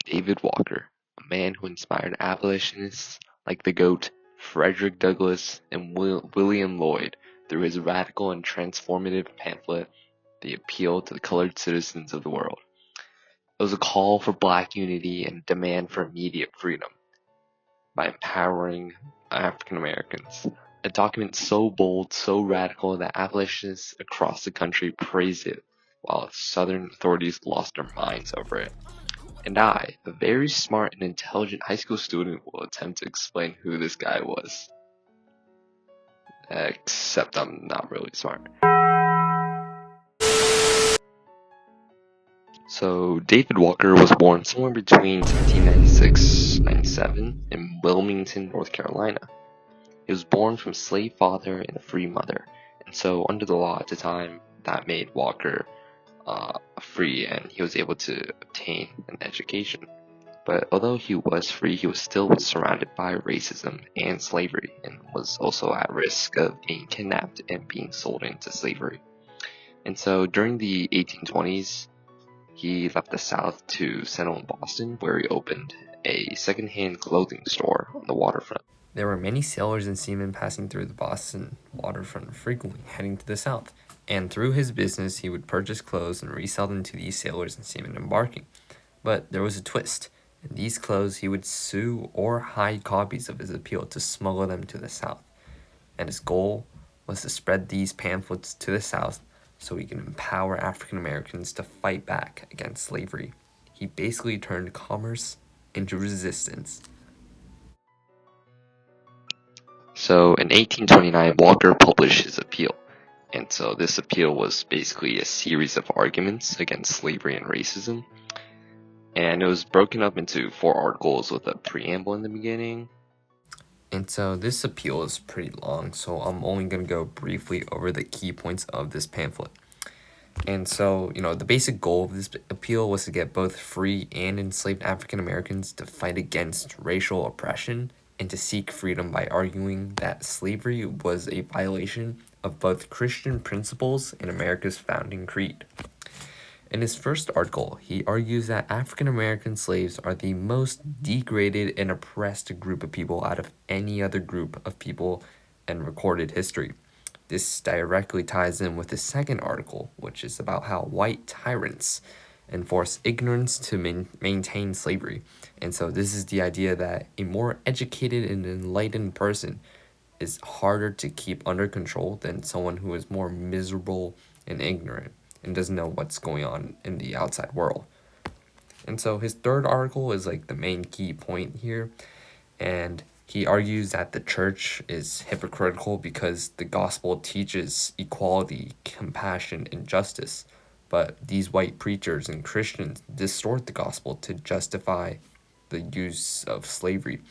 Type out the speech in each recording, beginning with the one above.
David Walker, a man who inspired abolitionists like the GOAT, Frederick Douglass, and William Lloyd through his radical and transformative pamphlet, The Appeal to the Colored Citizens of the World. It was a call for Black unity and demand for immediate freedom by empowering African Americans. A document so bold, so radical that abolitionists across the country praised it, while Southern authorities lost their minds over it. And I, a very smart and intelligent high school student, will attempt to explain who this guy was. Except I'm not really smart. So, David Walker was born somewhere between 1796-97 in Wilmington, North Carolina. He was born from a slave father and a free mother, and so under the law at the time, that made Walker free, and he was able to obtain an education. But although he was free, he was still surrounded by racism and slavery, and was also at risk of being kidnapped and being sold into slavery. And so during the 1820s, he left the South to settle in Boston, where he opened a secondhand clothing store on the waterfront. There were many sailors and seamen passing through the Boston waterfront frequently, heading to the South, and through his business he would purchase clothes and resell them to these sailors and seamen embarking. But there was a twist. In these clothes he would sue or hide copies of his appeal to smuggle them to the South, and his goal was to spread these pamphlets to the South so he can empower African Americans to fight back against slavery. He basically turned commerce into resistance. So in 1829, Walker published his appeal. And so this appeal was basically a series of arguments against slavery and racism. And it was broken up into 4 articles with a preamble in the beginning. And so this appeal is pretty long, so I'm only going to go briefly over the key points of this pamphlet. And so, the basic goal of this appeal was to get both free and enslaved African Americans to fight against racial oppression and to seek freedom by arguing that slavery was a violation of both Christian principles and America's founding creed. In his first article, he argues that African American slaves are the most degraded and oppressed group of people out of any other group of people in recorded history. This directly ties in with his second article, which is about how white tyrants enforce ignorance to maintain slavery. And so this is the idea that a more educated and enlightened person is harder to keep under control than someone who is more miserable and ignorant and doesn't know what's going on in the outside world. And so his third article is like the main key point here, and he argues that the church is hypocritical because the gospel teaches equality, compassion, and justice, but these white preachers and Christians distort the gospel to justify the use of slavery.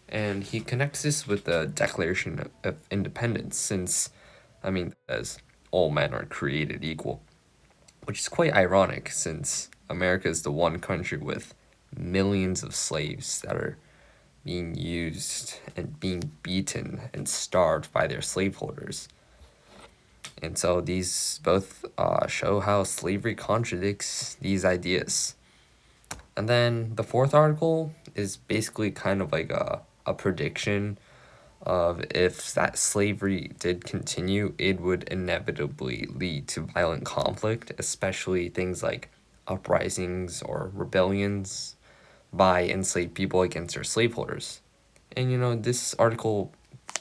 And he connects this with the Declaration of Independence, since, as all men are created equal, which is quite ironic since America is the one country with millions of slaves that are being used and being beaten and starved by their slaveholders. And so these both show how slavery contradicts these ideas. And then the fourth article is basically kind of like a prediction of if that slavery did continue, it would inevitably lead to violent conflict, especially things like uprisings or rebellions by enslaved people against their slaveholders. And this article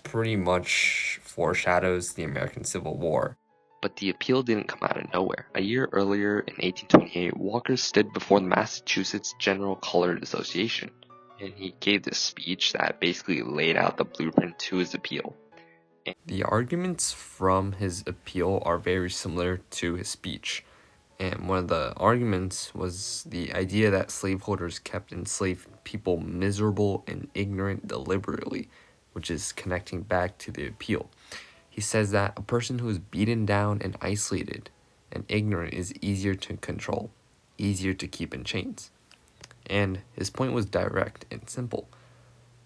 pretty much foreshadows the American Civil War. But the appeal didn't come out of nowhere. A year earlier, in 1828, Walker stood before the Massachusetts General Colored Association, and he gave this speech that basically laid out the blueprint to his appeal. The arguments from his appeal are very similar to his speech, and one of the arguments was the idea that slaveholders kept enslaved people miserable and ignorant deliberately, which is connecting back to the appeal. He says that a person who is beaten down and isolated and ignorant is easier to control, easier to keep in chains. And his point was direct and simple.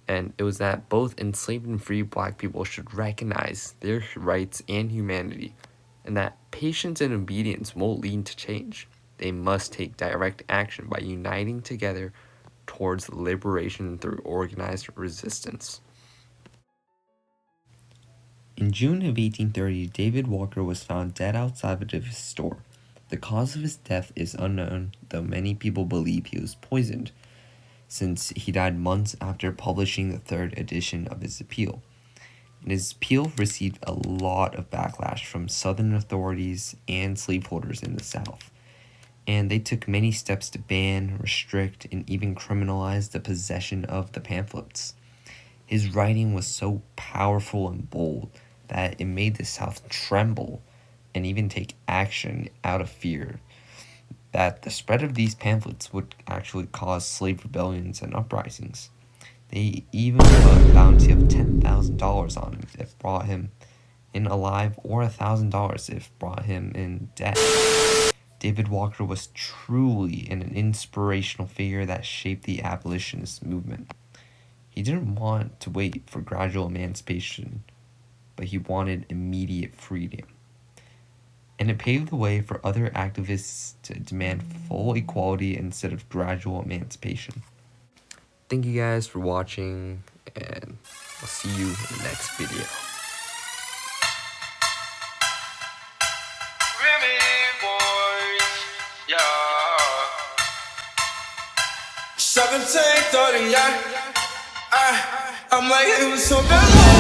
And it was that both enslaved and free Black people should recognize their rights and humanity, and that patience and obedience won't lead to change. They must take direct action by uniting together towards liberation through organized resistance. In June of 1830, David Walker was found dead outside of his store. The cause of his death is unknown, though many people believe he was poisoned, since he died months after publishing the third edition of his appeal. And his appeal received a lot of backlash from Southern authorities and slaveholders in the South, and they took many steps to ban, restrict, and even criminalize the possession of the pamphlets. His writing was so powerful and bold that it made the South tremble and even take action out of fear that the spread of these pamphlets would actually cause slave rebellions and uprisings. They even put a bounty of $10,000 on him if brought him in alive, or $1,000 if brought him in dead. David Walker was truly an inspirational figure that shaped the abolitionist movement. He didn't want to wait for gradual emancipation, but he wanted immediate freedom. And it paved the way for other activists to demand full equality instead of gradual emancipation. Thank you guys for watching, and I'll see you in the next video. Yeah. 17:30, yeah. I'm like, it was so bad.